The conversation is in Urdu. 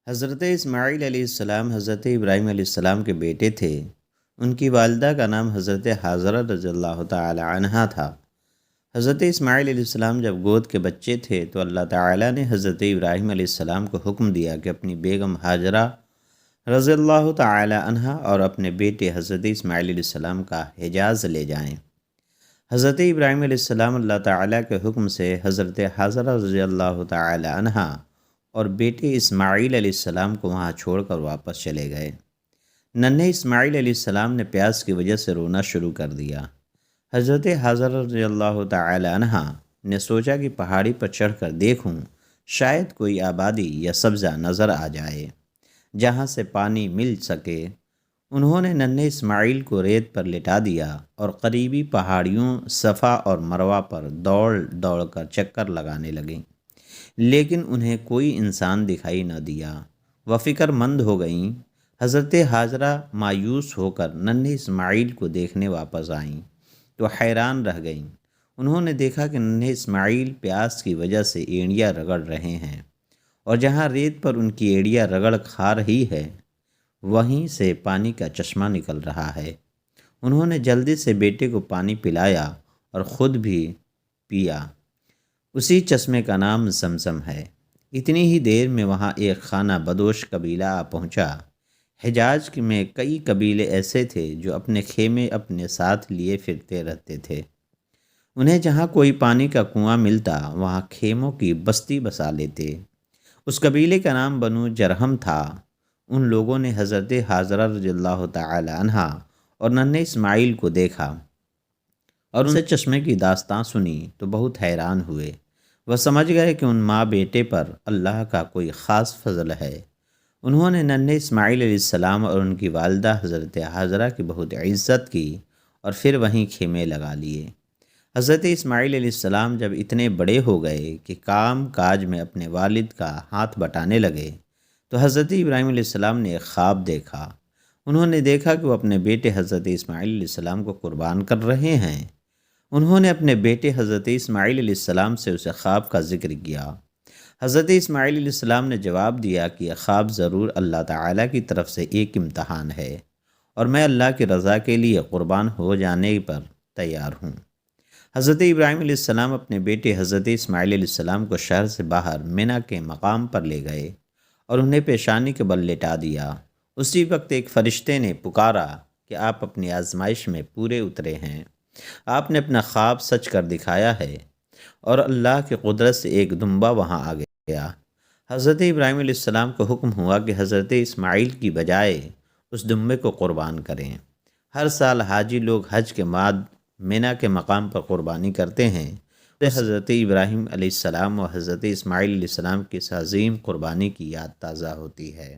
حضرت اسماعیل علیہ السلام حضرت ابراہیم علیہ السلام کے بیٹے تھے۔ ان کی والدہ کا نام حضرت حاجرہ رضی اللہ تعالی عنہا تھا۔ حضرت اسماعیل علیہ السلام جب گود کے بچے تھے تو اللہ تعالی نے حضرت ابراہیم علیہ السلام کو حکم دیا کہ اپنی بیگم حاجرہ رضی اللہ تعالی عنہا اور اپنے بیٹے حضرت اسماعیل علیہ السلام کا حجاز لے جائیں۔ حضرت ابراہیم علیہ السلام اللہ تعالیٰ کے حکم سے حضرت حاجرہ رضی اللہ تعالی عنہا اور بیٹے اسماعیل علیہ السلام کو وہاں چھوڑ کر واپس چلے گئے۔ ننھے اسماعیل علیہ السلام نے پیاس کی وجہ سے رونا شروع کر دیا۔ حضرت حاجرہ رضی اللہ تعالی عنہا نے سوچا کہ پہاڑی پر چڑھ کر دیکھوں، شاید کوئی آبادی یا سبزہ نظر آ جائے جہاں سے پانی مل سکے۔ انہوں نے ننھے اسماعیل کو ریت پر لٹا دیا اور قریبی پہاڑیوں صفا اور مروہ پر دوڑ دوڑ کر چکر لگانے لگیں، لیکن انہیں کوئی انسان دکھائی نہ دیا۔ وہ فکر مند ہو گئیں۔ حضرت حاجرہ مایوس ہو کر ننھے اسماعیل کو دیکھنے واپس آئیں تو حیران رہ گئیں۔ انہوں نے دیکھا کہ ننھے اسماعیل پیاس کی وجہ سے اینڑیاں رگڑ رہے ہیں، اور جہاں ریت پر ان کی اینڑیاں رگڑ کھا رہی ہے وہیں سے پانی کا چشمہ نکل رہا ہے۔ انہوں نے جلدی سے بیٹے کو پانی پلایا اور خود بھی پیا۔ اسی چشمے کا نام زمزم ہے۔ اتنی ہی دیر میں وہاں ایک خانہ بدوش قبیلہ آ پہنچا۔ حجاز میں کئی قبیلے ایسے تھے جو اپنے خیمے اپنے ساتھ لیے پھرتے رہتے تھے۔ انہیں جہاں کوئی پانی کا کنواں ملتا وہاں خیموں کی بستی بسا لیتے۔ اس قبیلے کا نام بنو جرہم تھا۔ ان لوگوں نے حضرت حاجرہ رضی اللہ تعالی عنہا اور ننھے اسماعیل کو دیکھا اور ان سے چشمے کی داستان سنی تو بہت حیران ہوئے۔ وہ سمجھ گئے کہ ان ماں بیٹے پر اللہ کا کوئی خاص فضل ہے۔ انہوں نے ننھے اسماعیل علیہ السلام اور ان کی والدہ حضرت حاجرہ کی بہت عزت کی اور پھر وہیں خیمے لگا لیے۔ حضرت اسماعیل علیہ السلام جب اتنے بڑے ہو گئے کہ کام کاج میں اپنے والد کا ہاتھ بٹانے لگے تو حضرت ابراہیم علیہ السلام نے ایک خواب دیکھا۔ انہوں نے دیکھا کہ وہ اپنے بیٹے حضرت اسماعیل علیہ السلام کو قربان کر رہے ہیں۔ انہوں نے اپنے بیٹے حضرت اسماعیل علیہ السلام سے اسے خواب کا ذکر کیا۔ حضرت اسماعیل علیہ السلام نے جواب دیا کہ یہ خواب ضرور اللہ تعالیٰ کی طرف سے ایک امتحان ہے، اور میں اللہ کی رضا کے لیے قربان ہو جانے پر تیار ہوں۔ حضرت ابراہیم علیہ السلام اپنے بیٹے حضرت اسماعیل علیہ السلام کو شہر سے باہر منی کے مقام پر لے گئے اور انہیں پیشانی کے بل لٹا دیا۔ اسی وقت ایک فرشتے نے پکارا کہ آپ اپنی آزمائش میں پورے اترے ہیں، آپ نے اپنا خواب سچ کر دکھایا ہے، اور اللہ کی قدرت سے ایک دمبا وہاں آ گیا۔ حضرت ابراہیم علیہ السلام کو حکم ہوا کہ حضرت اسماعیل کی بجائے اس دمبے کو قربان کریں۔ ہر سال حاجی لوگ حج کے بعد منی کے مقام پر قربانی کرتے ہیں۔ حضرت ابراہیم علیہ السلام اور حضرت اسماعیل علیہ السلام کی اس عظیم قربانی کی یاد تازہ ہوتی ہے۔